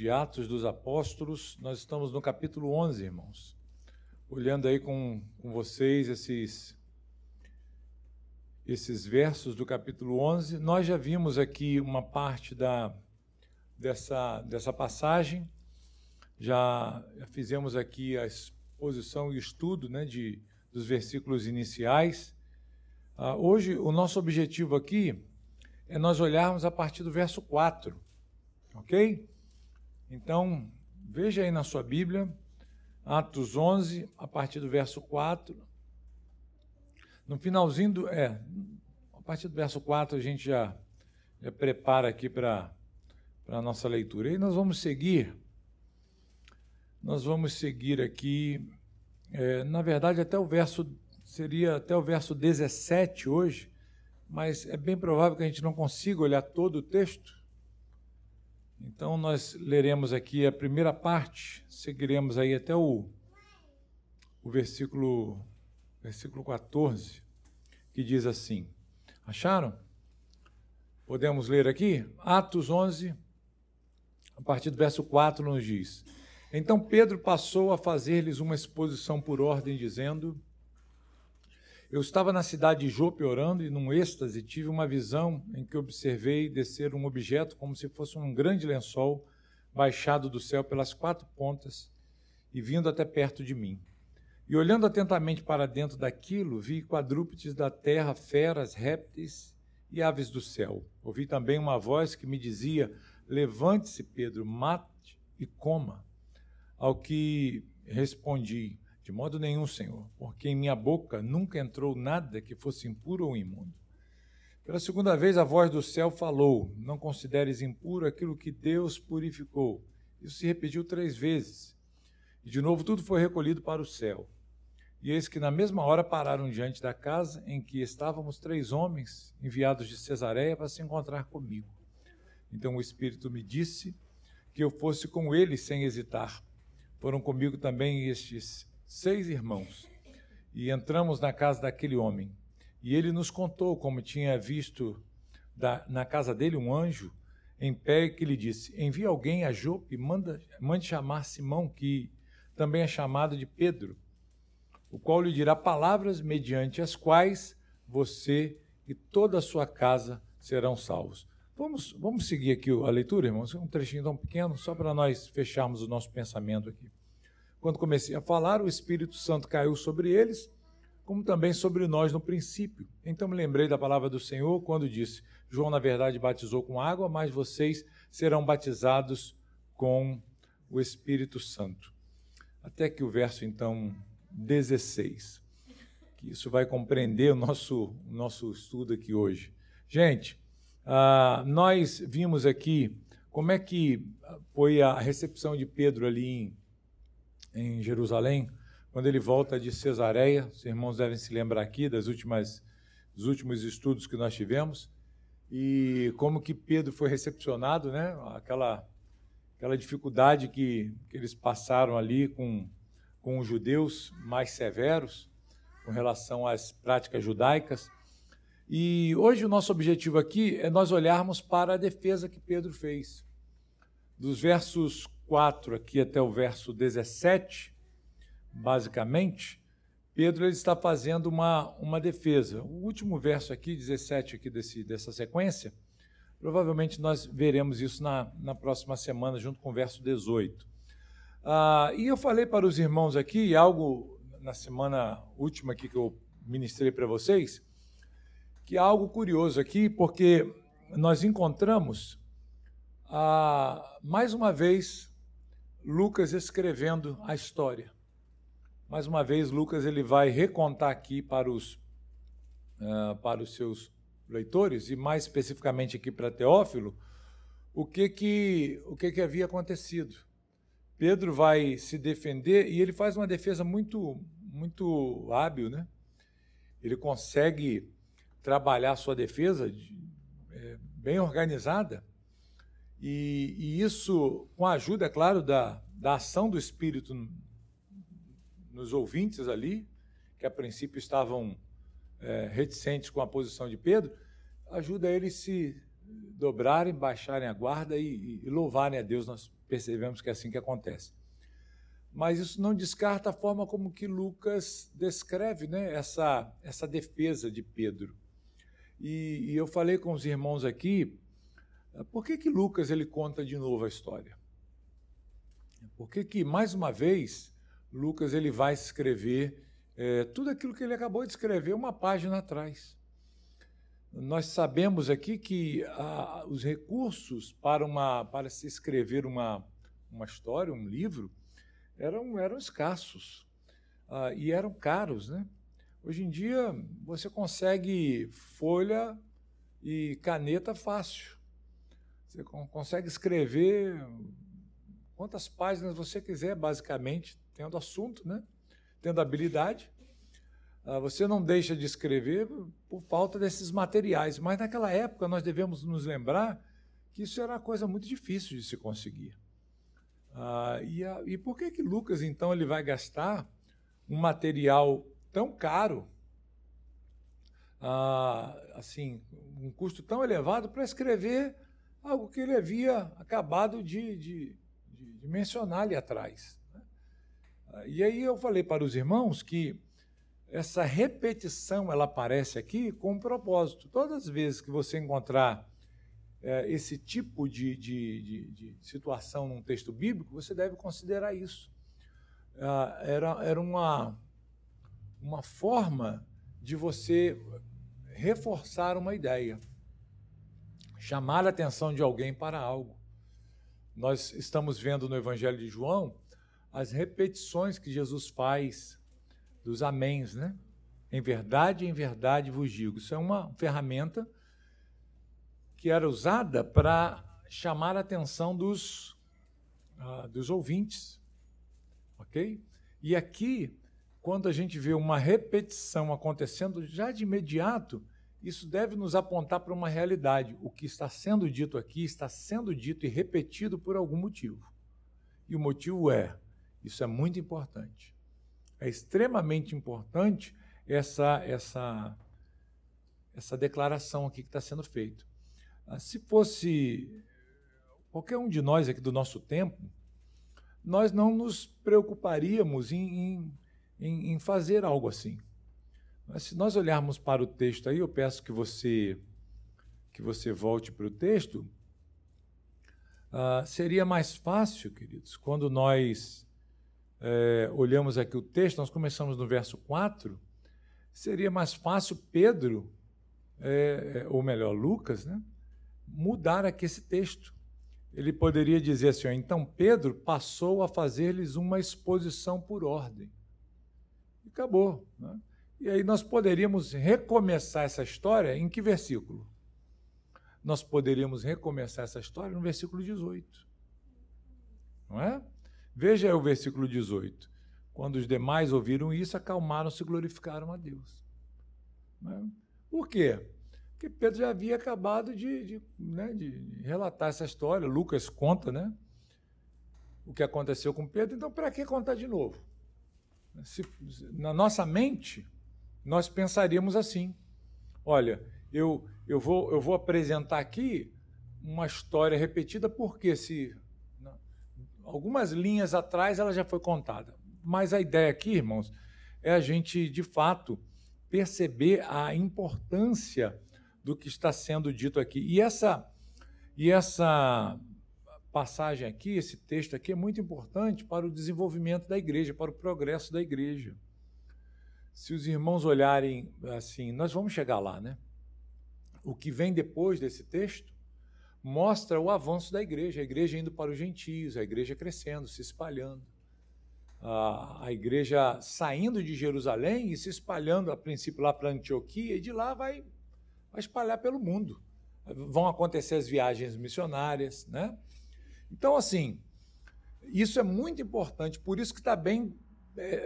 de Atos dos Apóstolos. Nós estamos no capítulo 11, irmãos. Olhando aí com vocês esses versos do capítulo 11. Nós já vimos aqui uma parte dessa passagem. Já fizemos aqui a exposição e estudo, né, dos versículos iniciais. Hoje, o nosso objetivo aqui é nós olharmos a partir do verso 4, ok? Então, veja aí na sua Bíblia, Atos 11, a partir do verso 4. No finalzinho a partir do verso 4 a gente já prepara aqui para a nossa leitura. E nós vamos seguir aqui, na verdade, seria até o verso 17 hoje, mas é bem provável que a gente não consiga olhar todo o texto. Então, nós leremos aqui a primeira parte, seguiremos aí até o versículo 14, que diz assim. Acharam? Podemos ler aqui? Atos 11, a partir do verso 4, nos diz: Então Pedro passou a fazer-lhes uma exposição por ordem, dizendo: Eu estava na cidade de Jope orando e, num êxtase, tive uma visão em que observei descer um objeto como se fosse um grande lençol baixado do céu pelas 4 pontas e vindo até perto de mim. E olhando atentamente para dentro daquilo, vi quadrúpedes da terra, feras, répteis e aves do céu. Ouvi também uma voz que me dizia: Levante-se, Pedro, mate e coma. Ao que respondi: De modo nenhum, Senhor, porque em minha boca nunca entrou nada que fosse impuro ou imundo. Pela segunda vez a voz do céu falou: Não consideres impuro aquilo que Deus purificou. Isso se repetiu 3 vezes. E de novo tudo foi recolhido para o céu. E eis que na mesma hora pararam diante da casa em que estávamos 3 homens enviados de Cesareia para se encontrar comigo. Então o Espírito me disse que eu fosse com eles sem hesitar. Foram comigo também estes 6 irmãos, e entramos na casa daquele homem. E ele nos contou como tinha visto na casa dele um anjo em pé que lhe disse: Envia alguém a Jope, mande chamar Simão, que também é chamado de Pedro, o qual lhe dirá palavras mediante as quais você e toda a sua casa serão salvos. Vamos seguir aqui a leitura, irmãos? Um trechinho tão pequeno, só para nós fecharmos o nosso pensamento aqui. Quando comecei a falar, o Espírito Santo caiu sobre eles, como também sobre nós no princípio. Então me lembrei da palavra do Senhor, quando disse: João, na verdade, batizou com água, mas vocês serão batizados com o Espírito Santo. Até que o verso, então, 16, que isso vai compreender o nosso estudo aqui hoje. Gente, nós vimos aqui como é que foi a recepção de Pedro ali em Jerusalém, quando ele volta de Cesareia. Os irmãos devem se lembrar aqui dos últimos estudos que nós tivemos, e como que Pedro foi recepcionado, né? Aquela dificuldade que eles passaram ali com os judeus mais severos, com relação às práticas judaicas. E hoje o nosso objetivo aqui é nós olharmos para a defesa que Pedro fez. Dos versos 4 aqui até o verso 17, basicamente, Pedro está fazendo uma defesa. O último verso aqui, 17 aqui dessa sequência, provavelmente nós veremos isso na próxima semana, junto com o verso 18. E eu falei para os irmãos aqui algo na semana última aqui que eu ministrei para vocês, que é algo curioso aqui, porque nós encontramos, mais uma vez, Lucas escrevendo a história. Mais uma vez, Lucas ele vai recontar aqui para os seus leitores, e mais especificamente aqui para Teófilo, o que havia acontecido. Pedro vai se defender, e ele faz uma defesa muito, muito hábil, né? Ele consegue trabalhar a sua defesa bem organizada, e isso com a ajuda, é claro, da ação do Espírito nos ouvintes ali, que a princípio estavam reticentes com a posição de Pedro, ajuda eles se dobrarem, baixarem a guarda e louvarem a Deus percebemos que é assim que acontece. Mas isso não descarta a forma como que Lucas descreve, né, essa defesa de Pedro. E eu falei com os irmãos aqui, por que Lucas ele conta de novo a história? Por que, mais uma vez, Lucas ele vai escrever tudo aquilo que ele acabou de escrever uma página atrás? Nós sabemos aqui que os recursos para se escrever uma história, um livro, eram escassos e eram caros, né? Hoje em dia, você consegue folha e caneta fácil. Você consegue escrever quantas páginas você quiser, basicamente, tendo assunto, né? Tendo habilidade. Você não deixa de escrever por falta desses materiais, mas naquela época nós devemos nos lembrar que isso era uma coisa muito difícil de se conseguir. E por que Lucas, então, ele vai gastar um material tão caro, assim, um custo tão elevado para escrever algo que ele havia acabado de mencionar ali atrás? E aí eu falei para os irmãos que essa repetição ela aparece aqui com um propósito. Todas as vezes que você encontrar esse tipo de situação num texto bíblico, você deve considerar isso. Era uma forma de você reforçar uma ideia, chamar a atenção de alguém para algo. Nós estamos vendo no Evangelho de João as repetições que Jesus faz dos améns, né? Em verdade vos digo. Isso é uma ferramenta que era usada para chamar a atenção dos ouvintes, ok? E aqui, quando a gente vê uma repetição acontecendo já de imediato, isso deve nos apontar para uma realidade. O que está sendo dito aqui está sendo dito e repetido por algum motivo. E o motivo isso é muito importante. É extremamente importante essa declaração aqui que está sendo feita. Se fosse qualquer um de nós aqui do nosso tempo, nós não nos preocuparíamos em fazer algo assim. Mas se nós olharmos para o texto aí, eu peço que você volte para o texto, seria mais fácil, queridos, quando nós olhamos aqui o texto, nós começamos no verso 4, seria mais fácil Pedro, ou melhor, Lucas, né, mudar aqui esse texto. Ele poderia dizer assim, então Pedro passou a fazer-lhes uma exposição por ordem. E acabou, né? E aí nós poderíamos recomeçar essa história em que versículo? Nós poderíamos recomeçar essa história no versículo 18. Não é? Veja aí o versículo 18. Quando os demais ouviram isso, acalmaram-se e glorificaram a Deus. Não é? Por quê? Porque Pedro já havia acabado de relatar essa história. Lucas conta, né, o que aconteceu com Pedro, então para que contar de novo? Na nossa mente, nós pensaríamos assim, olha, eu vou apresentar aqui uma história repetida, porque algumas linhas atrás ela já foi contada. Mas a ideia aqui, irmãos, é a gente, de fato, perceber a importância do que está sendo dito aqui. E essa passagem aqui, esse texto aqui, é muito importante para o desenvolvimento da igreja, para o progresso da igreja. Se os irmãos olharem assim, nós vamos chegar lá, né? O que vem depois desse texto mostra o avanço da igreja, a igreja indo para os gentios, a igreja crescendo, se espalhando. A igreja saindo de Jerusalém e se espalhando, a princípio, lá para Antioquia, e de lá vai espalhar pelo mundo. Vão acontecer as viagens missionárias, né? Então, assim, isso é muito importante, por isso que está bem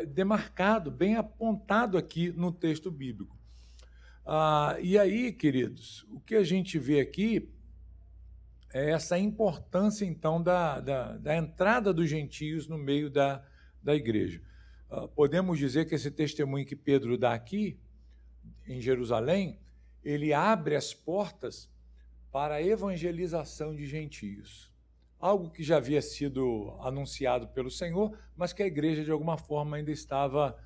demarcado, bem apontado aqui no texto bíblico. E aí, queridos, o que a gente vê aqui é essa importância, então, da entrada dos gentios no meio da igreja. Podemos dizer que esse testemunho que Pedro dá aqui, em Jerusalém, ele abre as portas para a evangelização de gentios. algo que já havia sido anunciado pelo Senhor, mas que a igreja, de alguma forma, ainda estava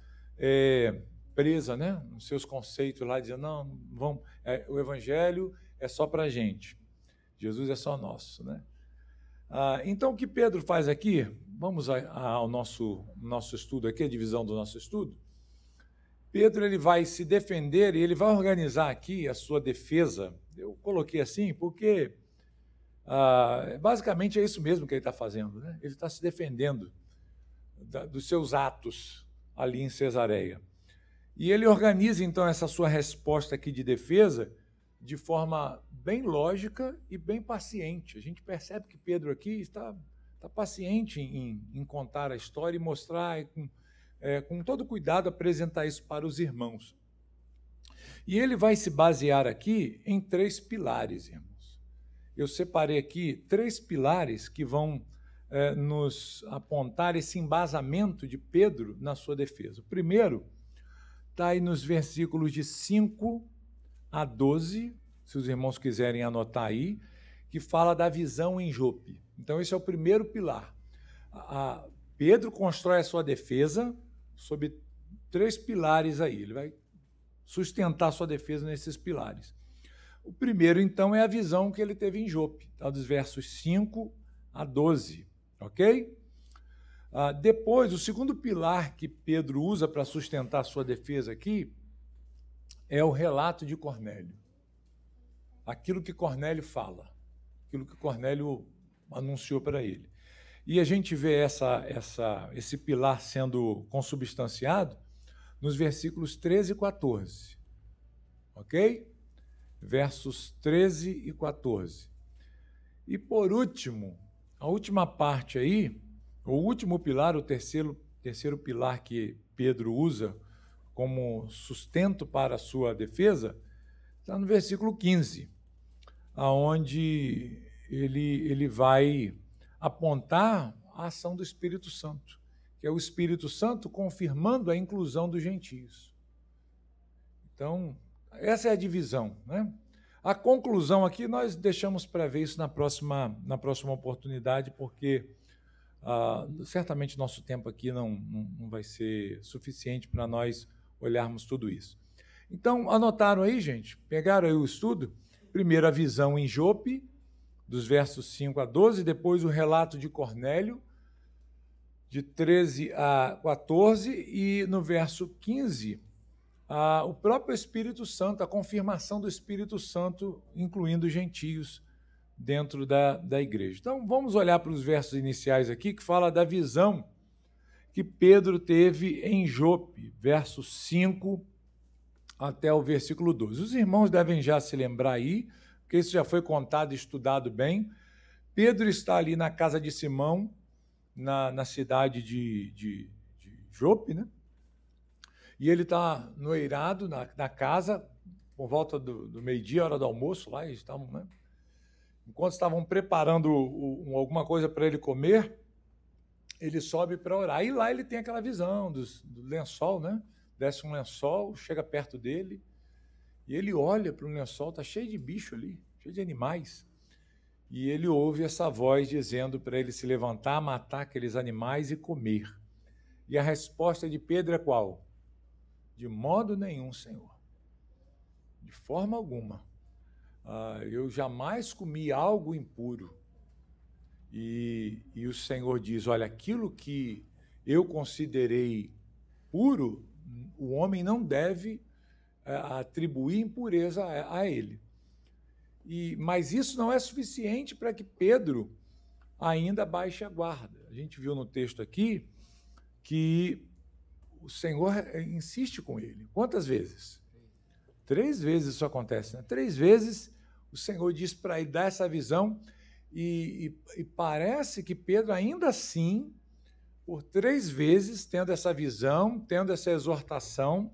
presa, né, nos seus conceitos lá, dizendo, não, vamos, o evangelho é só para a gente, Jesus é só nosso, né? Então, o que Pedro faz aqui, vamos ao nosso estudo aqui, a divisão do nosso estudo. Pedro ele vai se defender e ele vai organizar aqui a sua defesa. Eu coloquei assim porque, basicamente, é isso mesmo que ele está fazendo, né? Ele está se defendendo dos seus atos ali em Cesareia. E ele organiza, então, essa sua resposta aqui de defesa de forma bem lógica e bem paciente. A gente percebe que Pedro aqui está paciente em contar a história e mostrar, com todo cuidado, apresentar isso para os irmãos. E ele vai se basear aqui em 3 pilares, irmãos. Eu separei aqui 3 pilares que vão nos apontar esse embasamento de Pedro na sua defesa. O primeiro está aí nos versículos de 5 a 12, se os irmãos quiserem anotar aí, que fala da visão em Jope. Então, esse é o primeiro pilar. Pedro constrói a sua defesa sob 3 pilares aí. Ele vai sustentar a sua defesa nesses pilares. O primeiro, então, é a visão que ele teve em Jope, tá? Dos versos 5 a 12, ok? Depois, o segundo pilar que Pedro usa para sustentar a sua defesa aqui é o relato de Cornélio. Aquilo que Cornélio fala, aquilo que Cornélio anunciou para ele. E a gente vê esse pilar sendo consubstanciado nos versículos 13 e 14, ok? Versos 13 e 14. E, por último, a última parte aí, o último pilar, o terceiro pilar que Pedro usa como sustento para a sua defesa, está no versículo 15, onde ele vai apontar a ação do Espírito Santo, que é o Espírito Santo confirmando a inclusão dos gentios. Então, essa é a divisão, né? A conclusão aqui nós deixamos para ver isso na próxima oportunidade, porque certamente nosso tempo aqui não vai ser suficiente para nós olharmos tudo isso. Então, anotaram aí, gente? Pegaram aí o estudo? Primeiro a visão em Jope, dos versos 5 a 12, depois o relato de Cornélio, de 13 a 14, e no verso 15, o próprio Espírito Santo, a confirmação do Espírito Santo, incluindo os gentios dentro da igreja. Então, vamos olhar para os versos iniciais aqui, que fala da visão que Pedro teve em Jope, versos 5 até o versículo 12. Os irmãos devem já se lembrar aí, porque isso já foi contado e estudado bem. Pedro está ali na casa de Simão, na cidade de Jope, né? E ele está no eirado, na casa, por volta do meio-dia, hora do almoço, lá eles estavam, né? Enquanto estavam preparando alguma coisa para ele comer, ele sobe para orar. E lá ele tem aquela visão do lençol, né? Desce um lençol, chega perto dele, e ele olha para o lençol, está cheio de bicho ali, cheio de animais. E ele ouve essa voz dizendo para ele se levantar, matar aqueles animais e comer. E a resposta de Pedro é qual? De modo nenhum, Senhor. De forma alguma. Eu jamais comi algo impuro. E o Senhor diz, olha, aquilo que eu considerei puro, o homem não deve atribuir impureza a ele. Mas isso não é suficiente para que Pedro ainda baixe a guarda. A gente viu no texto aqui que o Senhor insiste com ele. Quantas vezes? 3 vezes isso acontece, né? 3 vezes o Senhor diz para ele dar essa visão e parece que Pedro ainda assim, por 3 vezes, tendo essa visão, tendo essa exortação,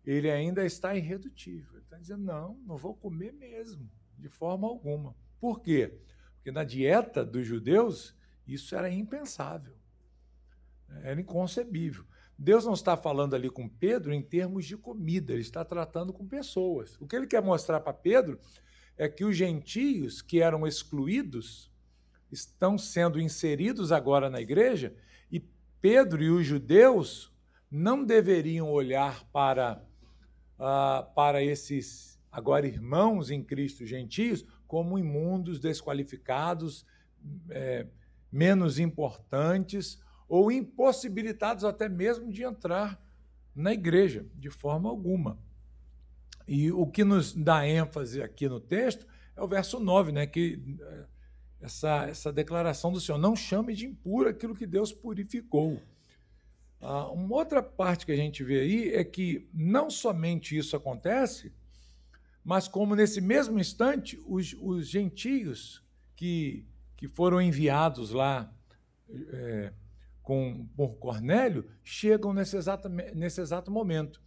ele ainda está irredutível. Ele está dizendo, não vou comer mesmo, de forma alguma. Por quê? Porque na dieta dos judeus, isso era impensável, era inconcebível. Deus não está falando ali com Pedro em termos de comida, ele está tratando com pessoas. O que ele quer mostrar para Pedro é que os gentios que eram excluídos estão sendo inseridos agora na igreja, e Pedro e os judeus não deveriam olhar para esses, agora irmãos em Cristo gentios, como imundos, desqualificados, menos importantes ou impossibilitados até mesmo de entrar na igreja, de forma alguma. E o que nos dá ênfase aqui no texto é o verso 9, né, que essa declaração do Senhor: não chame de impuro aquilo que Deus purificou. Uma outra parte que a gente vê aí é que não somente isso acontece, mas como nesse mesmo instante os gentios que foram enviados lá por Cornélio chegam nesse exato momento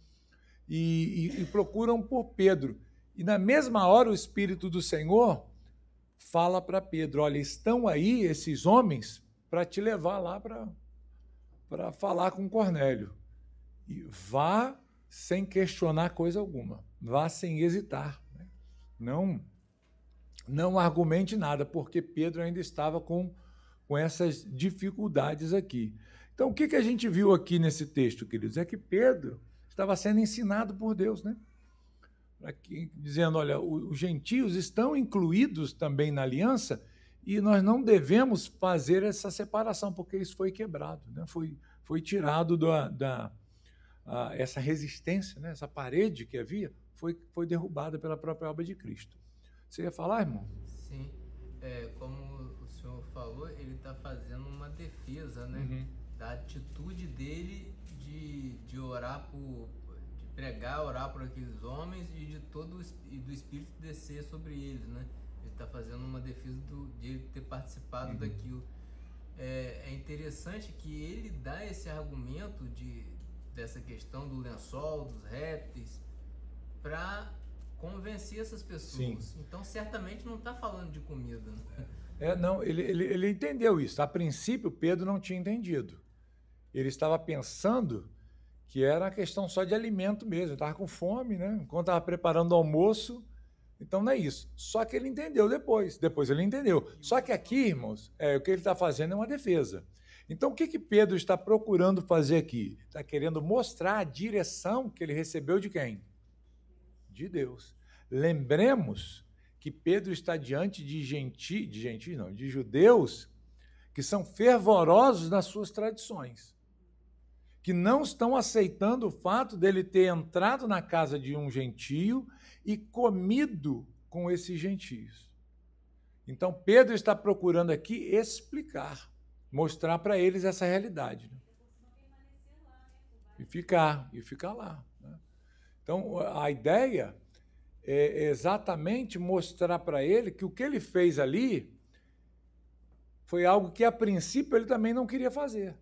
e procuram por Pedro. E na mesma hora o Espírito do Senhor fala para Pedro: olha, estão aí esses homens para te levar lá para falar com Cornélio. E vá sem questionar coisa alguma, vá sem hesitar. Não argumente nada, porque Pedro ainda estava com essas dificuldades aqui. Então, o que a gente viu aqui nesse texto, queridos? É que Pedro estava sendo ensinado por Deus, né? Aqui, dizendo: olha, os gentios estão incluídos também na aliança e nós não devemos fazer essa separação, porque isso foi quebrado, né? Foi tirado essa resistência, né? Essa parede que havia foi derrubada pela própria obra de Cristo. Você ia falar, irmão? Sim, como o senhor falou, ele está fazendo uma defesa, né, da atitude dele de orar de pregar, orar por aqueles homens e do Espírito descer sobre eles, né? Ele está fazendo uma defesa de ele ter participado daquilo. É interessante que ele dá esse argumento dessa questão do lençol, dos répteis, para convencer essas pessoas. Sim. Então, certamente não está falando de comida. Né? Não, ele entendeu isso. A princípio, Pedro não tinha entendido. Ele estava pensando que era uma questão só de alimento mesmo. Ele estava com fome, né? Quando estava preparando o almoço. Então, não é isso. Só que ele entendeu depois. Depois ele entendeu. Só que aqui, irmãos, o que ele está fazendo é uma defesa. Então, o que Pedro está procurando fazer aqui? Está querendo mostrar a direção que ele recebeu de quem? De Deus. Lembremos que Pedro está diante de judeus que são fervorosos nas suas tradições, que não estão aceitando o fato dele ter entrado na casa de um gentio e comido com esses gentios. Então, Pedro está procurando aqui explicar, mostrar para eles essa realidade. Né? E ficar lá. Né? Então, a ideia é exatamente mostrar para ele que o que ele fez ali foi algo que, a princípio, ele também não queria fazer.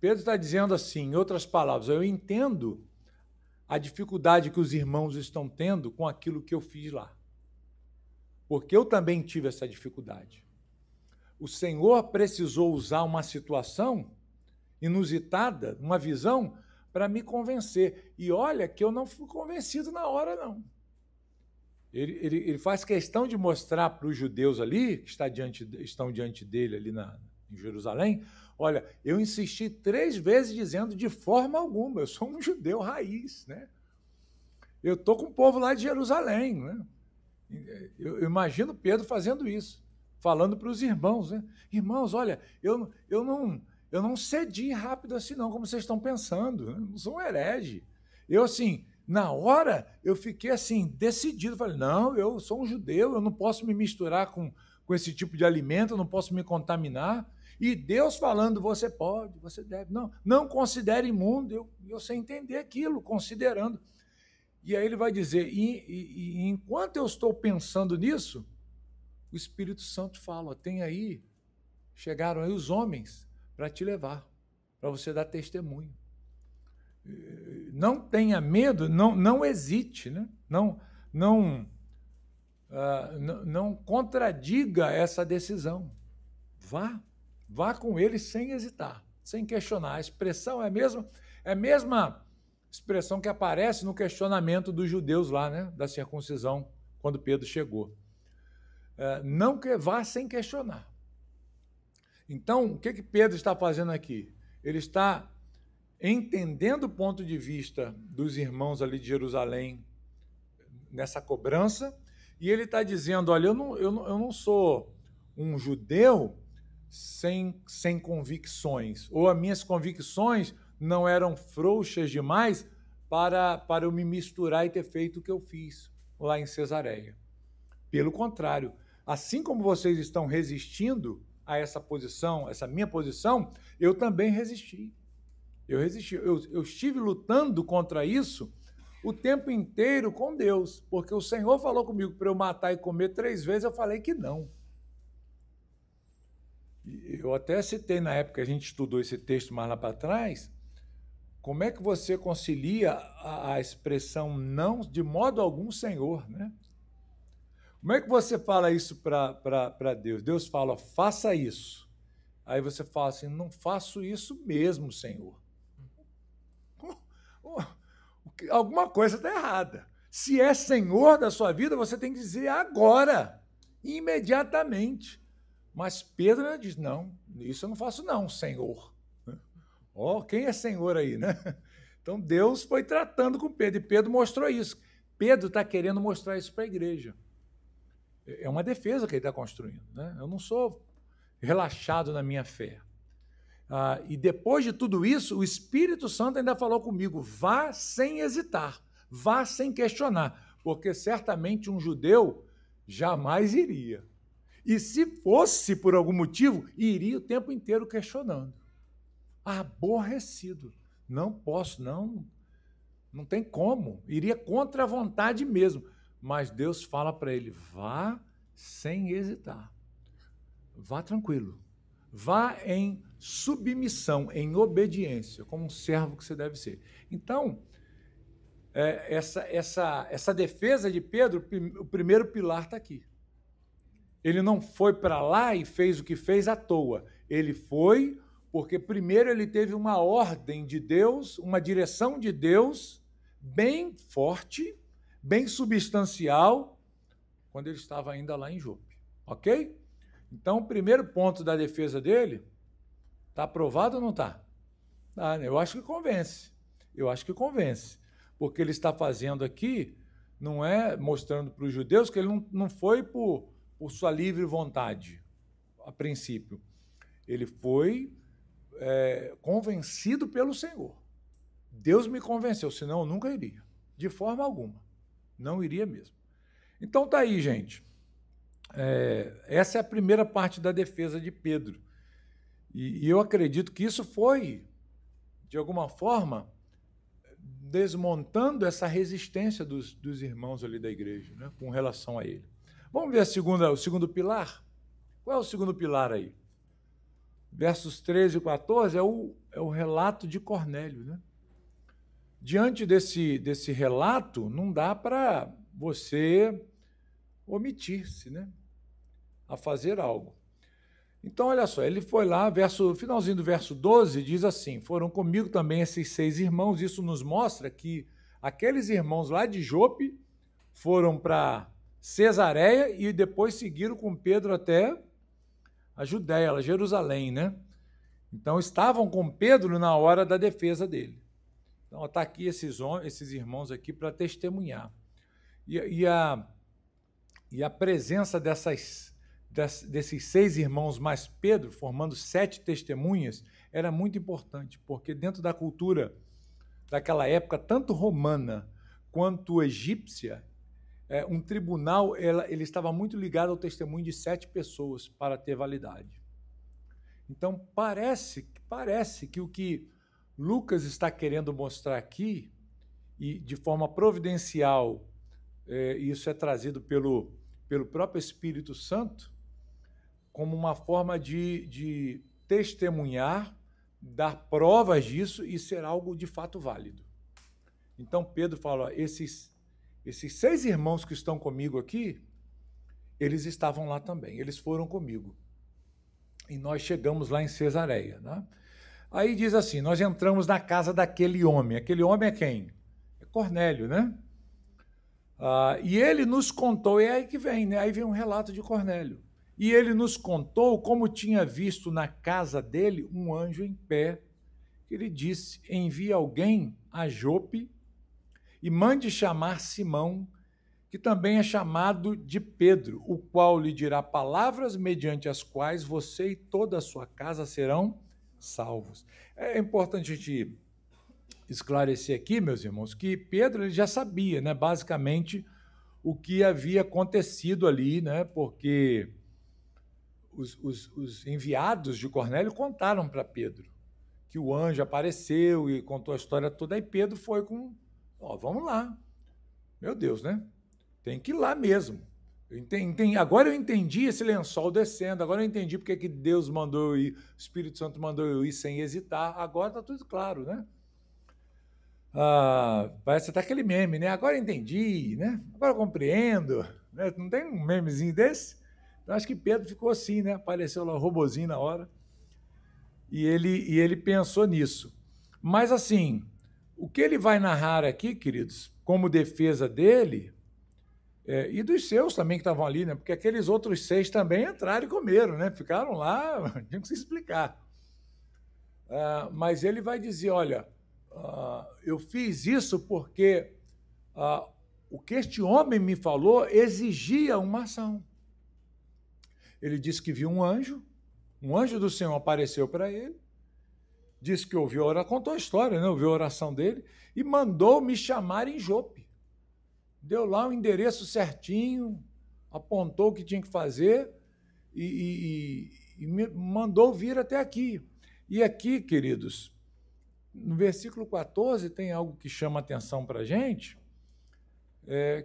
Pedro está dizendo assim, em outras palavras: eu entendo a dificuldade que os irmãos estão tendo com aquilo que eu fiz lá. Porque eu também tive essa dificuldade. O Senhor precisou usar uma situação inusitada, uma visão, para me convencer. E olha que eu não fui convencido na hora, não. Ele faz questão de mostrar para os judeus ali, que estão diante dele ali em Jerusalém: olha, eu insisti 3 vezes dizendo: de forma alguma, eu sou um judeu raiz, né? Eu estou com o povo lá de Jerusalém, né? Eu imagino Pedro fazendo isso, falando para os irmãos, né? Irmãos, olha, eu não cedi rápido assim não, como vocês estão pensando, né? Não sou um herege. Eu, assim, na hora, eu fiquei assim, decidido, falei: não, eu sou um judeu, eu não posso me misturar com esse tipo de alimento, eu não posso me contaminar. E Deus falando: você pode, você deve. Não considere imundo, eu sei entender aquilo, considerando. E aí ele vai dizer: e enquanto eu estou pensando nisso, o Espírito Santo fala: chegaram aí os homens para te levar, para você dar testemunho. Não tenha medo, não hesite, né? Não contradiga essa decisão. Vá com eles sem hesitar, sem questionar. A expressão é a mesma expressão que aparece no questionamento dos judeus lá, né? Da circuncisão, quando Pedro chegou. não que vá sem questionar. Então, o que Pedro está fazendo aqui? Ele está entendendo o ponto de vista dos irmãos ali de Jerusalém nessa cobrança, e ele está dizendo, olha, eu não sou um judeu sem convicções, ou as minhas convicções não eram frouxas demais para eu me misturar e ter feito o que eu fiz lá em Cesareia. Pelo contrário, assim como vocês estão resistindo a essa posição, essa minha posição, eu também resisti. Eu estive lutando contra isso o tempo inteiro com Deus, porque o Senhor falou comigo para eu matar e comer 3 vezes, eu falei que não. Eu até citei na época que a gente estudou esse texto mais lá para trás, como é que você concilia a expressão não de modo algum, Senhor, né? Como é que você fala isso para Deus? Deus fala, faça isso. Aí você fala assim, não faço isso mesmo, Senhor. Alguma coisa está errada. Se é Senhor da sua vida, você tem que dizer agora, imediatamente. Mas Pedro diz, não, isso eu não faço não, Senhor. Quem é Senhor aí, né? Então Deus foi tratando com Pedro, e Pedro mostrou isso. Pedro está querendo mostrar isso para a igreja. É uma defesa que ele está construindo, né? Eu não sou relaxado na minha fé. E depois de tudo isso, o Espírito Santo ainda falou comigo, vá sem hesitar, vá sem questionar, porque certamente um judeu jamais iria. E se fosse por algum motivo, iria o tempo inteiro questionando. Aborrecido. Não posso, não tem como. Iria contra a vontade mesmo. Mas Deus fala para ele, vá sem hesitar. Vá tranquilo. Vá em submissão, em obediência, como um servo que você deve ser. Então, essa defesa de Pedro, o primeiro pilar está aqui. Ele não foi para lá e fez o que fez à toa. Ele foi porque primeiro ele teve uma ordem de Deus, uma direção de Deus bem forte, bem substancial, quando ele estava ainda lá em Jope. Ok? Então, o primeiro ponto da defesa dele, está aprovado ou não está? Eu acho que convence. Eu acho que convence. Porque ele está fazendo aqui, não é mostrando para os judeus que ele não foi por sua livre vontade, a princípio. Ele foi convencido pelo Senhor. Deus me convenceu, senão eu nunca iria. De forma alguma. Não iria mesmo. Então tá aí, gente. Essa é a primeira parte da defesa de Pedro. E eu acredito que isso foi, de alguma forma, desmontando essa resistência dos irmãos ali da igreja, né, com relação a ele. Vamos ver o segundo pilar? Qual é o segundo pilar aí? Versos 13 e 14 é o relato de Cornélio, né? Diante desse relato, não dá para você omitir-se, né, a fazer algo. Então, olha só, ele foi lá, finalzinho do verso 12, diz assim, foram comigo também esses 6 irmãos, isso nos mostra que aqueles irmãos lá de Jope foram para Cesareia e depois seguiram com Pedro até a Judéia, Jerusalém, né? Então, estavam com Pedro na hora da defesa dele. Então, está aqui esses irmãos aqui para testemunhar. E a presença desses 6 irmãos mais Pedro, formando 7 testemunhas, era muito importante, porque dentro da cultura daquela época, tanto romana quanto egípcia, um tribunal ele estava muito ligado ao testemunho de 7 pessoas para ter validade. Então, parece que o que Lucas está querendo mostrar aqui, e de forma providencial, isso é trazido pelo próprio Espírito Santo, como uma forma de testemunhar, dar provas disso e ser algo de fato válido. Então, Pedro fala, esses 6 irmãos que estão comigo aqui, eles estavam lá também, eles foram comigo. E nós chegamos lá em Cesareia, né? Aí diz assim, nós entramos na casa daquele homem. Aquele homem é quem? É Cornélio, né? E ele nos contou, e é aí que vem, né? Aí vem um relato de Cornélio. E ele nos contou como tinha visto na casa dele um anjo em pé. Ele disse: envie alguém a Jope e mande chamar Simão, que também é chamado de Pedro, o qual lhe dirá palavras mediante as quais você e toda a sua casa serão salvos. É importante a gente esclarecer aqui, meus irmãos, que Pedro ele já sabia, né, basicamente, o que havia acontecido ali, né, porque os enviados de Cornélio contaram para Pedro que o anjo apareceu e contou a história toda, e Pedro foi com, vamos lá, meu Deus, né? Tem que ir lá mesmo. Agora eu entendi esse lençol descendo, agora eu entendi porque que Deus mandou eu ir, o Espírito Santo mandou eu ir sem hesitar, agora está tudo claro, né? Parece até aquele meme, né? Agora eu entendi, né? Agora eu compreendo, né? Não tem um memezinho desse? Eu acho que Pedro ficou assim, né? Apareceu lá o robozinho na hora. E ele pensou nisso. Mas, assim, o que ele vai narrar aqui, queridos, como defesa dele, e dos seus também que estavam ali, né? Porque aqueles outros 6 também entraram e comeram, né? Ficaram lá, tinha que se explicar. Mas ele vai dizer, olha, eu fiz isso porque o que este homem me falou exigia uma ação. Ele disse que viu um anjo do Senhor apareceu para ele, disse que ouviu a oração, contou a história, né? Ouviu a oração dele e mandou me chamar em Jope. Deu lá o endereço certinho, apontou o que tinha que fazer e me mandou vir até aqui. E aqui, queridos, no versículo 14 tem algo que chama atenção para a gente,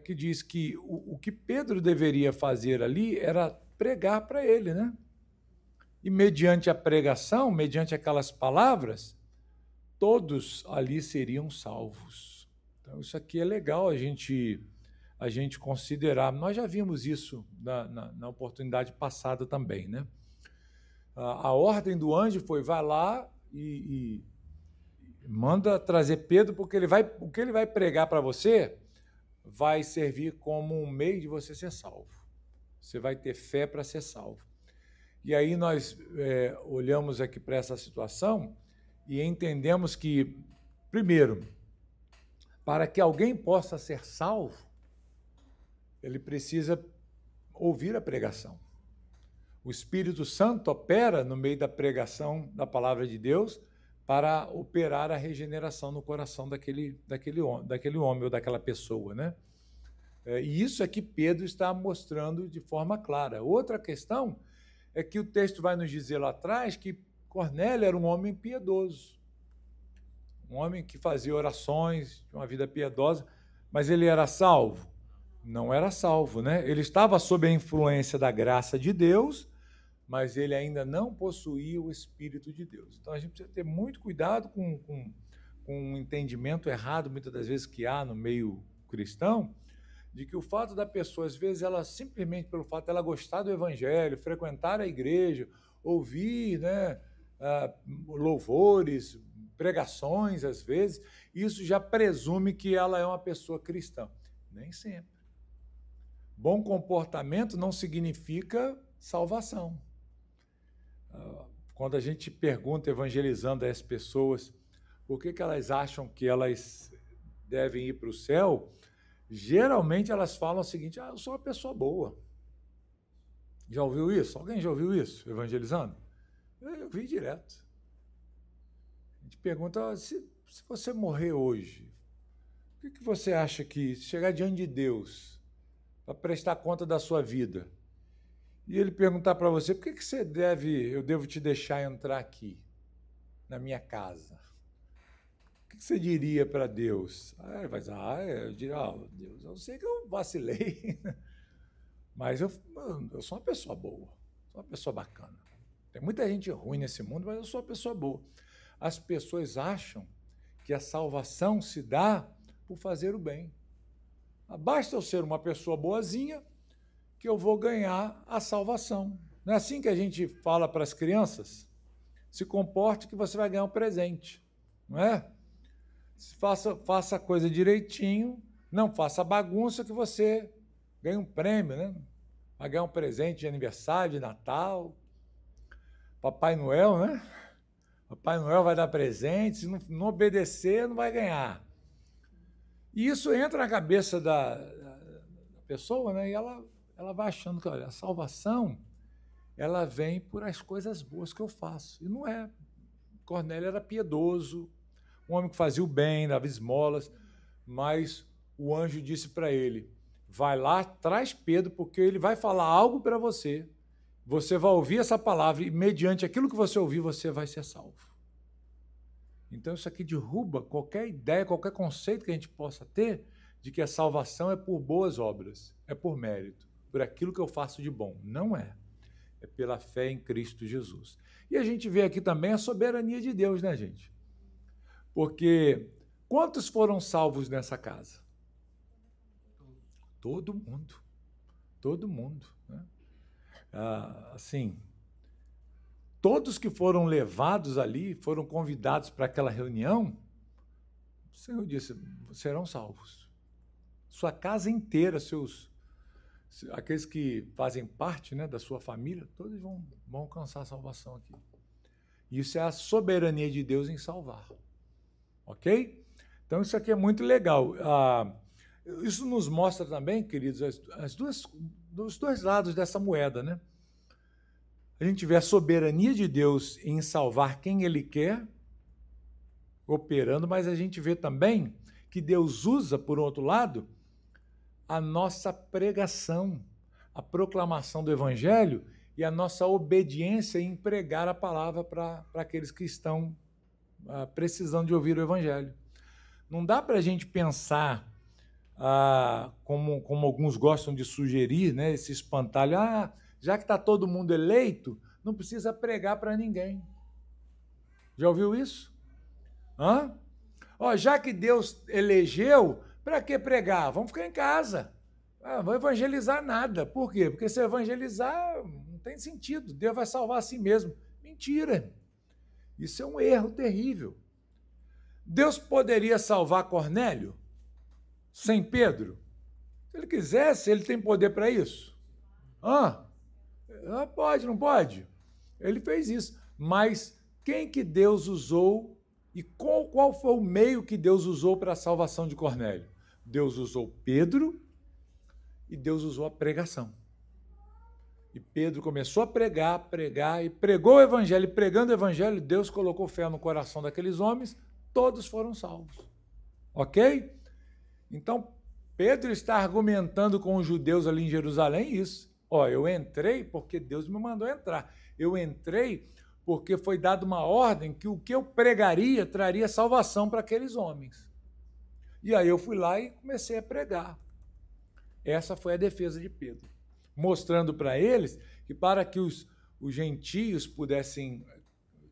que diz que o que Pedro deveria fazer ali era pregar para ele, né? E mediante a pregação, mediante aquelas palavras, todos ali seriam salvos. Então, isso aqui é legal a gente considerar. Nós já vimos isso na oportunidade passada também, né? A ordem do anjo foi, vai lá e manda trazer Pedro, porque o que ele vai pregar para você vai servir como um meio de você ser salvo. Você vai ter fé para ser salvo. E aí nós olhamos aqui para essa situação e entendemos que, primeiro, para que alguém possa ser salvo, ele precisa ouvir a pregação. O Espírito Santo opera no meio da pregação da palavra de Deus para operar a regeneração no coração daquele homem ou daquela pessoa, né? E isso é que Pedro está mostrando de forma clara. Outra questão é que o texto vai nos dizer lá atrás que Cornélio era um homem piedoso, um homem que fazia orações, uma vida piedosa, mas ele era salvo? Não era salvo, né? Ele estava sob a influência da graça de Deus, mas ele ainda não possuía o Espírito de Deus. Então a gente precisa ter muito cuidado com um entendimento errado, muitas das vezes, que há no meio cristão, de que o fato da pessoa, às vezes, ela simplesmente pelo fato de ela gostar do evangelho, frequentar a igreja, ouvir, né, louvores, pregações, às vezes, isso já presume que ela é uma pessoa cristã. Nem sempre. Bom comportamento não significa salvação. Quando a gente pergunta, evangelizando as pessoas, por que elas acham que elas devem ir para o céu, geralmente elas falam o seguinte: eu sou uma pessoa boa. Já ouviu isso? Alguém já ouviu isso, evangelizando? Eu vi direto. A gente pergunta, se você morrer hoje, o que você acha que, se chegar diante de Deus, para prestar conta da sua vida, e ele perguntar para você, por que eu devo te deixar entrar aqui, na minha casa? O que você diria para Deus? Ele vai dizer, eu diria, Deus, eu sei que eu vacilei, mas eu sou uma pessoa boa, sou uma pessoa bacana. Tem muita gente ruim nesse mundo, mas eu sou uma pessoa boa. As pessoas acham que a salvação se dá por fazer o bem. Basta eu ser uma pessoa boazinha que eu vou ganhar a salvação. Não é assim que a gente fala para as crianças? Se comporte que você vai ganhar um presente, não é? Faça a coisa direitinho, Não faça bagunça que você ganha um prêmio, né? Vai ganhar um presente de aniversário, de Natal. Papai Noel, né? Papai Noel vai dar presente, se não obedecer, não vai ganhar. E isso entra na cabeça da pessoa, né? E ela vai achando que, olha, a salvação, ela vem por as coisas boas que eu faço. E não é. Cornélio era piedoso, um homem que fazia o bem, dava esmolas, mas o anjo disse para ele, vai lá, traz Pedro, porque ele vai falar algo para você, você vai ouvir essa palavra e, mediante aquilo que você ouvir, você vai ser salvo. Então, isso aqui derruba qualquer ideia, qualquer conceito que a gente possa ter de que a salvação é por boas obras, é por mérito, por aquilo que eu faço de bom. Não é. É pela fé em Cristo Jesus. E a gente vê aqui também a soberania de Deus, né, gente? Porque quantos foram salvos nessa casa? Todo mundo. Todo mundo. Né? Assim, todos que foram levados ali, foram convidados para aquela reunião, o Senhor disse, serão salvos. Sua casa inteira, aqueles que fazem parte, né, da sua família, todos vão alcançar a salvação aqui. Isso é a soberania de Deus em salvar. Ok? Então, isso aqui é muito legal. Isso nos mostra também, queridos, os dois lados dessa moeda, né? A gente vê a soberania de Deus em salvar quem Ele quer, operando, mas a gente vê também que Deus usa, por outro lado, a nossa pregação, a proclamação do Evangelho e a nossa obediência em pregar a palavra para aqueles que estão precisando de ouvir o Evangelho. Não dá para a gente pensar, como alguns gostam de sugerir, né, esse espantalho, já que está todo mundo eleito, não precisa pregar para ninguém. Já ouviu isso? Já que Deus elegeu, para que pregar? Vamos ficar em casa. Não vou evangelizar nada. Por quê? Porque se evangelizar não tem sentido. Deus vai salvar a si mesmo. Mentira. Isso é um erro terrível. Deus poderia salvar Cornélio sem Pedro? Se ele quisesse, ele tem poder para isso? Pode, não pode? Ele fez isso. Mas quem que Deus usou e qual foi o meio que Deus usou para a salvação de Cornélio? Deus usou Pedro e Deus usou a pregação. E Pedro começou a pregar e pregou o Evangelho. E pregando o Evangelho, Deus colocou fé no coração daqueles homens, todos foram salvos. Ok? Então, Pedro está argumentando com os judeus ali em Jerusalém isso. Eu entrei porque Deus me mandou entrar. Eu entrei porque foi dada uma ordem que o que eu pregaria traria salvação para aqueles homens. E aí eu fui lá e comecei a pregar. Essa foi a defesa de Pedro, mostrando para eles que para que os gentios pudessem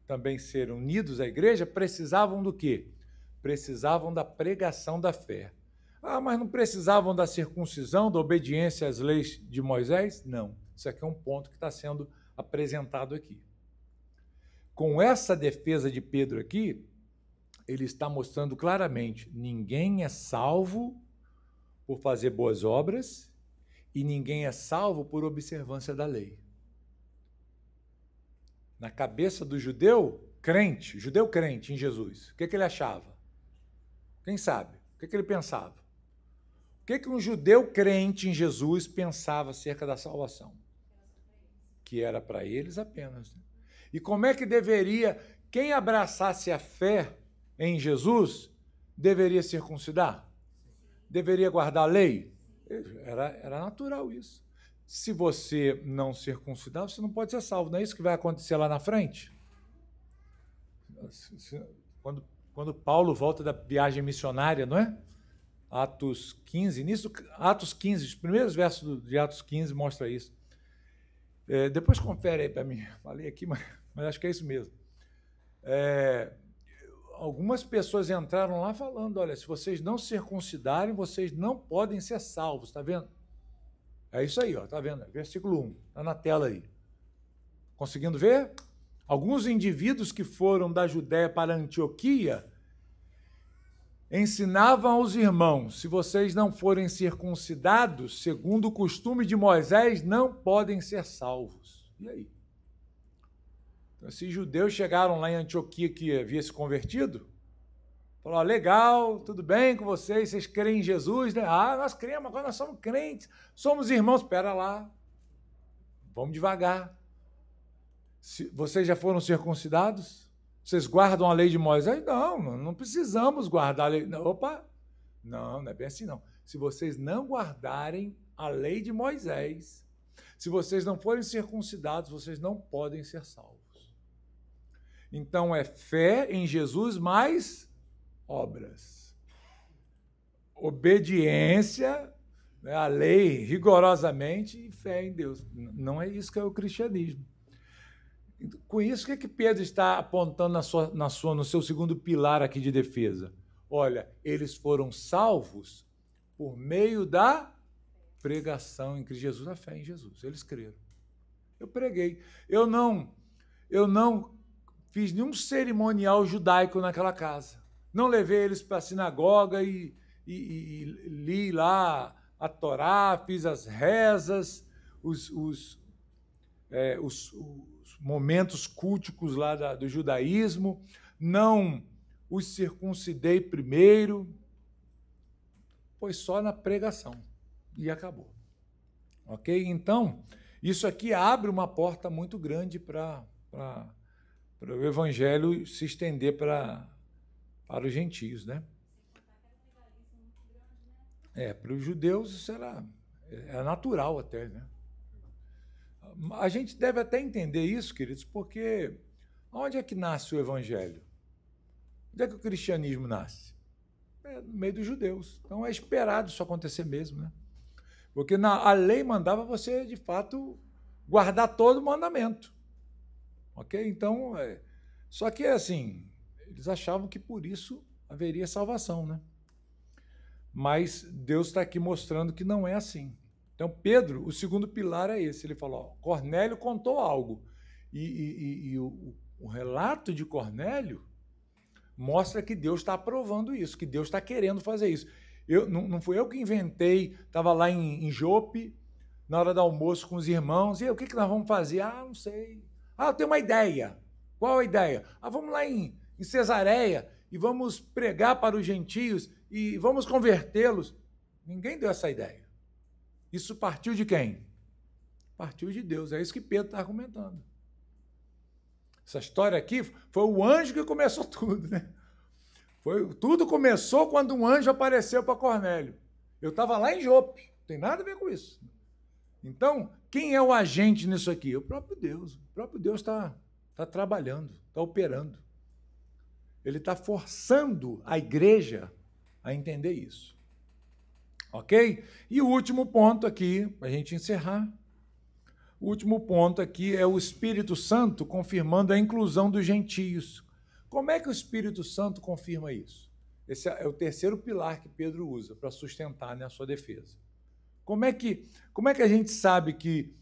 também ser unidos à igreja, precisavam do quê? Precisavam da pregação da fé. Mas não precisavam da circuncisão, da obediência às leis de Moisés? Não. Isso aqui é um ponto que está sendo apresentado aqui. Com essa defesa de Pedro aqui, ele está mostrando claramente, ninguém é salvo por fazer boas obras e ninguém é salvo por observância da lei. Na cabeça do judeu crente em Jesus, o que ele achava? Quem sabe? O que ele pensava? O que um judeu crente em Jesus pensava acerca da salvação? Que era para eles apenas. E como é que quem abraçasse a fé em Jesus, deveria circuncidar? Deveria guardar a lei? Era natural isso. Se você não circuncidar, você não pode ser salvo. Não é isso que vai acontecer lá na frente? Quando Paulo volta da viagem missionária, não é? Atos 15, Atos 15, os primeiros versos de Atos 15 mostra isso. Depois confere aí para mim. Falei aqui, mas acho que é isso mesmo. Algumas pessoas entraram lá falando, olha, se vocês não circuncidarem, vocês não podem ser salvos, está vendo? É isso aí, está vendo? Versículo 1, está na tela aí. Conseguindo ver? Alguns indivíduos que foram da Judéia para Antioquia ensinavam aos irmãos: se vocês não forem circuncidados, segundo o costume de Moisés, não podem ser salvos. E aí? Então, esses judeus chegaram lá em Antioquia que havia se convertido, falaram: legal, tudo bem com vocês, vocês creem em Jesus, né? Ah, nós cremos, agora nós somos crentes, somos irmãos. Espera lá, vamos devagar. Vocês já foram circuncidados? Vocês guardam a lei de Moisés? Não precisamos guardar a lei. Não, opa, não é bem assim não. Se vocês não guardarem a lei de Moisés, se vocês não forem circuncidados, vocês não podem ser salvos. Então é fé em Jesus mais obras. Obediência, né, à lei rigorosamente, e fé em Deus. Não é isso que é o cristianismo. Com isso, o que Pedro está apontando no seu segundo pilar aqui de defesa? Olha, eles foram salvos por meio da pregação em Cristo Jesus, a fé em Jesus. Eles creram. Eu preguei. Eu não fiz nenhum cerimonial judaico naquela casa. Não levei eles para a sinagoga e li lá a Torá, fiz as rezas, os momentos culticos lá do judaísmo, não os circuncidei primeiro, foi só na pregação e acabou. Ok? Então, isso aqui abre uma porta muito grande para o evangelho se estender para os gentios, né? Para os judeus isso era natural até, né? A gente deve até entender isso, queridos, porque onde é que nasce o evangelho? Onde é que o cristianismo nasce? No meio dos judeus. Então é esperado isso acontecer mesmo, né? Porque a lei mandava você, de fato, guardar todo o mandamento. Ok? Então, só que assim, eles achavam que por isso haveria salvação, né? Mas Deus está aqui mostrando que não é assim. Então, Pedro, o segundo pilar é esse. Ele falou: Cornélio contou algo. E o relato de Cornélio mostra que Deus está aprovando isso, que Deus está querendo fazer isso. Não fui eu que inventei, estava lá em Jope, na hora do almoço com os irmãos, e aí, o que nós vamos fazer? Não sei. Eu tenho uma ideia. Qual a ideia? Vamos lá em Cesareia e vamos pregar para os gentios e vamos convertê-los. Ninguém deu essa ideia. Isso partiu de quem? Partiu de Deus. É isso que Pedro está argumentando. Essa história aqui foi o anjo que começou tudo, né? Tudo começou quando um anjo apareceu para Cornélio. Eu estava lá em Jope, não tem nada a ver com isso. Então, quem é o agente nisso aqui? O próprio Deus. O próprio Deus está trabalhando, está operando. Ele está forçando a igreja a entender isso. Ok? E o último ponto aqui, para a gente encerrar, o último ponto aqui é o Espírito Santo confirmando a inclusão dos gentios. Como é que o Espírito Santo confirma isso? Esse é o terceiro pilar que Pedro usa para sustentar, né, a sua defesa. Como é que a gente sabe que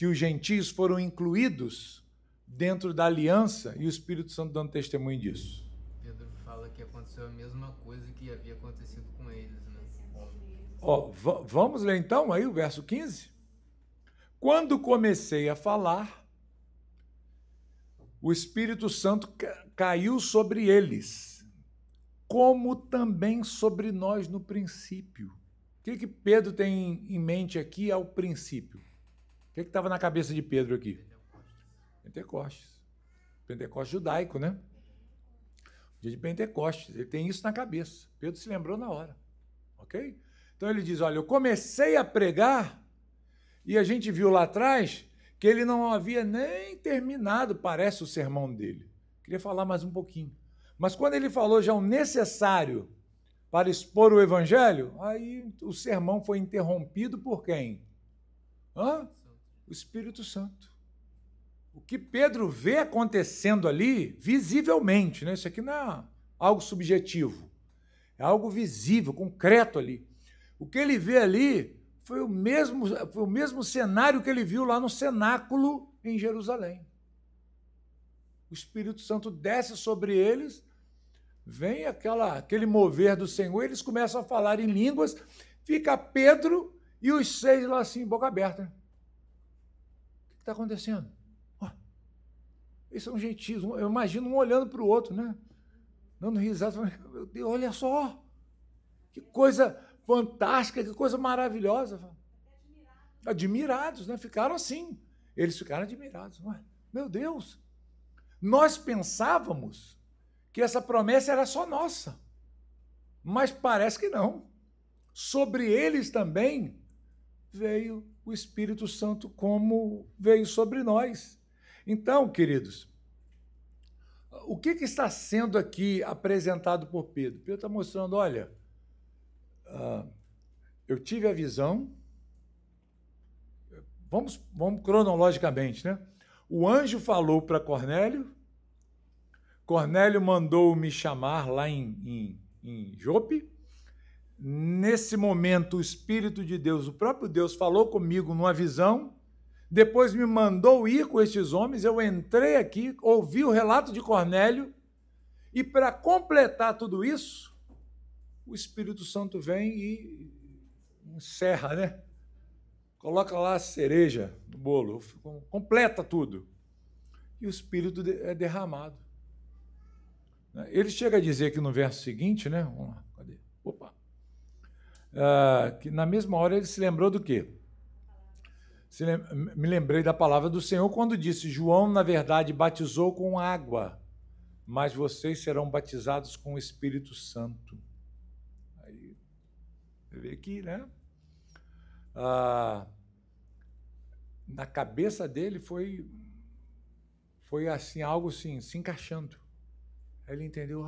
os gentios foram incluídos dentro da aliança e o Espírito Santo dando testemunho disso? Pedro fala que aconteceu a mesma coisa que havia acontecido com eles, né? Vamos ler então aí o verso 15? Quando comecei a falar, o Espírito Santo caiu sobre eles, como também sobre nós no princípio. O que Pedro tem em mente aqui ao princípio? O que estava na cabeça de Pedro aqui? Pentecostes. Pentecostes judaico, né? Dia de Pentecostes. Ele tem isso na cabeça. Pedro se lembrou na hora. Ok? Então ele diz: olha, eu comecei a pregar e a gente viu lá atrás que ele não havia nem terminado, parece, o sermão dele. Queria falar mais um pouquinho. Mas quando ele falou já o necessário para expor o evangelho, aí o sermão foi interrompido por quem? O Espírito Santo. O que Pedro vê acontecendo ali, visivelmente, né? Isso aqui não é algo subjetivo, é algo visível, concreto ali. O que ele vê ali foi o mesmo cenário que ele viu lá no cenáculo em Jerusalém. O Espírito Santo desce sobre eles, vem aquele mover do Senhor, eles começam a falar em línguas, fica Pedro e os 6 lá assim, boca aberta. O que está acontecendo? Eles são gentios, eu imagino um olhando para o outro, né? Dando risada, falando, meu Deus, olha só, que coisa fantástica, que coisa maravilhosa. Admirados, né? Ficaram assim. Eles ficaram admirados. Meu Deus, nós pensávamos que essa promessa era só nossa, mas parece que não. Sobre eles também veio o Espírito Santo como veio sobre nós. Então, queridos, o que está sendo aqui apresentado por Pedro? Pedro está mostrando, olha, eu tive a visão, vamos cronologicamente, né? O anjo falou para Cornélio, Cornélio mandou me chamar lá em Jope. Nesse momento, o Espírito de Deus, o próprio Deus, falou comigo numa visão, depois me mandou ir com estes homens, eu entrei aqui, ouvi o relato de Cornélio, e para completar tudo isso, o Espírito Santo vem e encerra, né? Coloca lá a cereja no bolo, completa tudo. E o Espírito é derramado. Ele chega a dizer aqui no verso seguinte, né? Vamos lá, cadê? Opa! Que na mesma hora ele se lembrou do quê? Me lembrei da palavra do Senhor quando disse, João, na verdade, batizou com água, mas vocês serão batizados com o Espírito Santo. Aí, você vê aqui, né? Na cabeça dele foi assim, algo assim, se encaixando. Aí ele entendeu,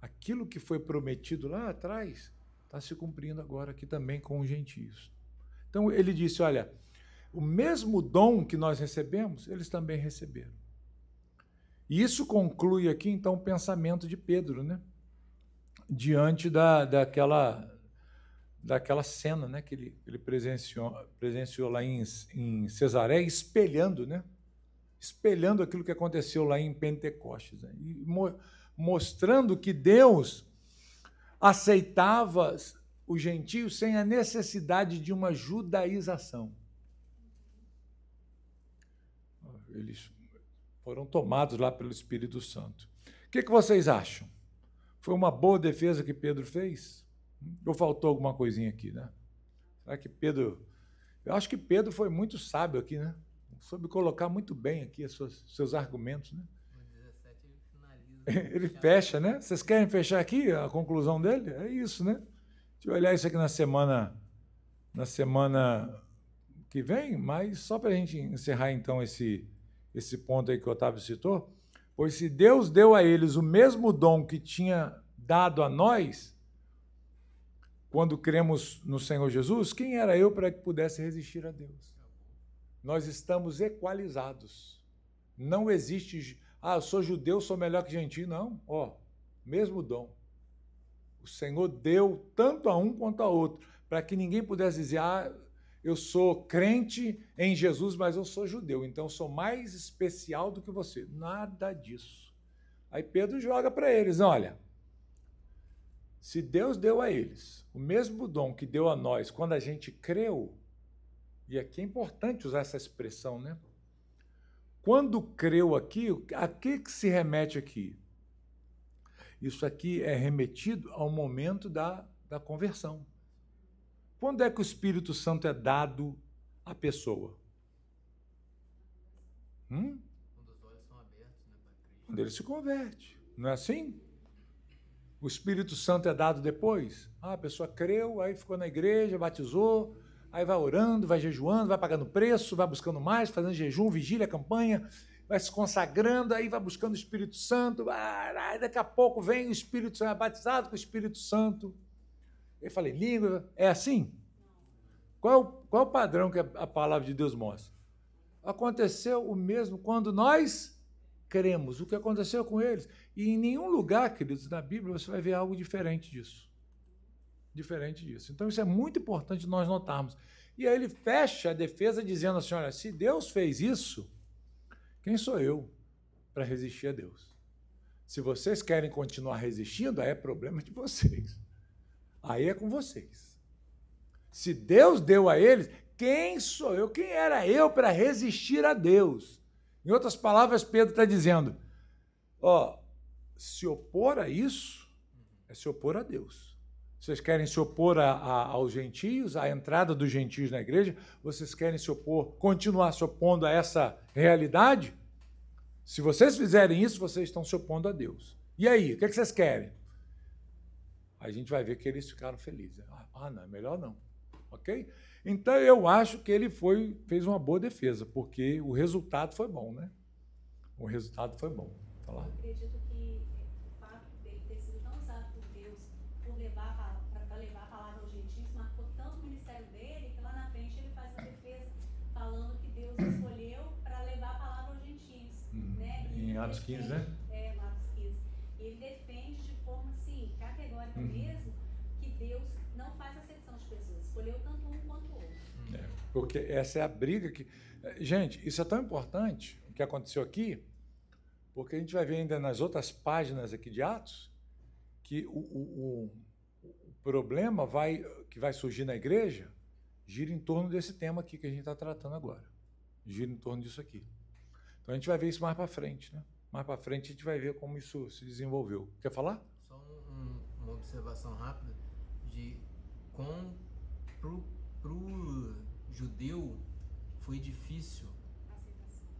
aquilo que foi prometido lá atrás está se cumprindo agora aqui também com os gentios. Então ele disse, olha, o mesmo dom que nós recebemos, eles também receberam. E isso conclui aqui, então, o pensamento de Pedro, né? Diante daquela cena, né, que ele presenciou lá em Cesareia, espelhando, né? Espelhando aquilo que aconteceu lá em Pentecostes, né? E mostrando que Deus aceitava os gentios sem a necessidade de uma judaização. Eles foram tomados lá pelo Espírito Santo. O que vocês acham? Foi uma boa defesa que Pedro fez? Ou faltou alguma coisinha aqui, né? Será que Pedro... Eu acho que Pedro foi muito sábio aqui, né? Soube colocar muito bem aqui seus argumentos, né? No 17 ele finaliza. Ele fecha, né? Vocês querem fechar aqui a conclusão dele? É isso, né? Deixa eu olhar isso aqui na semana que vem, mas só para a gente encerrar, então, esse ponto aí que o Otávio citou. Pois se Deus deu a eles o mesmo dom que tinha dado a nós, quando cremos no Senhor Jesus, quem era eu para que pudesse resistir a Deus? Nós estamos equalizados. Não existe, eu sou judeu, sou melhor que gentio. Não, mesmo dom. O Senhor deu tanto a um quanto a outro, para que ninguém pudesse dizer, eu sou crente em Jesus, mas eu sou judeu, então eu sou mais especial do que você. Nada disso. Aí Pedro joga para eles, olha, se Deus deu a eles o mesmo dom que deu a nós quando a gente creu, e aqui é importante usar essa expressão, né? Quando creu aqui, a que se remete aqui? Isso aqui é remetido ao momento da conversão. Quando é que o Espírito Santo é dado à pessoa? Quando os olhos são abertos, né, para Cristo. Quando ele se converte. Não é assim? O Espírito Santo é dado depois? A pessoa creu, aí ficou na igreja, batizou, aí vai orando, vai jejuando, vai pagando preço, vai buscando mais, fazendo jejum, vigília, campanha, vai se consagrando, aí vai buscando o Espírito Santo, aí daqui a pouco vem o Espírito Santo, é batizado com o Espírito Santo. Eu falei, língua, é assim? Qual é o padrão que a palavra de Deus mostra? Aconteceu o mesmo quando nós cremos. O que aconteceu com eles? E em nenhum lugar, queridos, na Bíblia, você vai ver algo diferente disso. Diferente disso. Então, isso é muito importante nós notarmos. E aí ele fecha a defesa dizendo assim, olha, se Deus fez isso, quem sou eu para resistir a Deus? Se vocês querem continuar resistindo, aí é problema de vocês. Aí é com vocês. Se Deus deu a eles, quem sou eu? Quem era eu para resistir a Deus? Em outras palavras, Pedro está dizendo, se opor a isso é se opor a Deus. Vocês querem se opor aos gentios, à entrada dos gentios na igreja? Vocês querem se opor, continuar se opondo a essa realidade? Se vocês fizerem isso, vocês estão se opondo a Deus. E aí, o que vocês querem? A gente vai ver que eles ficaram felizes. Não, é melhor não. Ok? Então, eu acho que ele fez uma boa defesa, porque o resultado foi bom, né? O resultado foi bom. Eu acredito que o fato dele ter sido tão usado por Deus para levar a palavra aos gentios marcou tanto o ministério dele que lá na frente ele faz uma defesa falando que Deus escolheu para levar a palavra aos gentios. Né? Em Atos 15, né? Em Atos 15. E ele defende de forma assim, categórica mesmo, que Deus não faz acepção de pessoas. Escolheu tanto um quanto o outro. Porque essa é a briga que... Gente, isso é tão importante, o que aconteceu aqui, porque a gente vai ver ainda nas outras páginas aqui de Atos que o problema que vai surgir na igreja gira em torno desse tema aqui que a gente está tratando agora. Gira em torno disso aqui. Então a gente vai ver isso mais para frente, né? Mais para frente a gente vai ver como isso se desenvolveu. Quer falar? Só uma observação rápida de como pro judeu foi difícil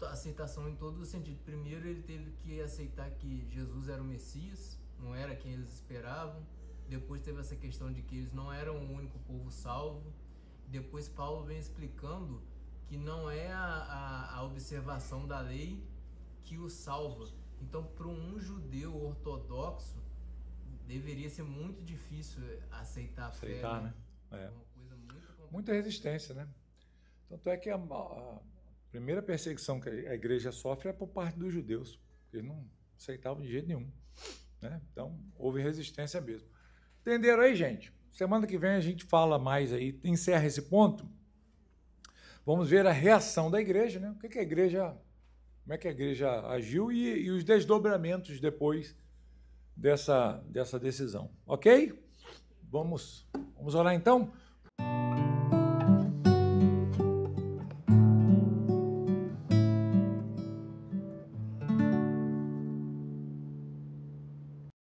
a aceitação em todo o sentido. Primeiro ele teve que aceitar que Jesus era o Messias, não era quem eles esperavam. Depois teve essa questão de que eles não eram o único povo salvo. Depois Paulo vem explicando que não é a observação da lei que o salva. Então, para um judeu ortodoxo, deveria ser muito difícil aceitar a fé. Né? É uma coisa muito complicada. Muita resistência, né? Tanto é que a primeira perseguição que a igreja sofre é por parte dos judeus. Eles não aceitavam de jeito nenhum. Né? Então, houve resistência mesmo. Entenderam aí, gente? Semana que vem a gente fala mais aí, encerra esse ponto. Vamos ver a reação da igreja, né? Como é que a igreja agiu e os desdobramentos depois dessa decisão. Ok? Vamos orar então?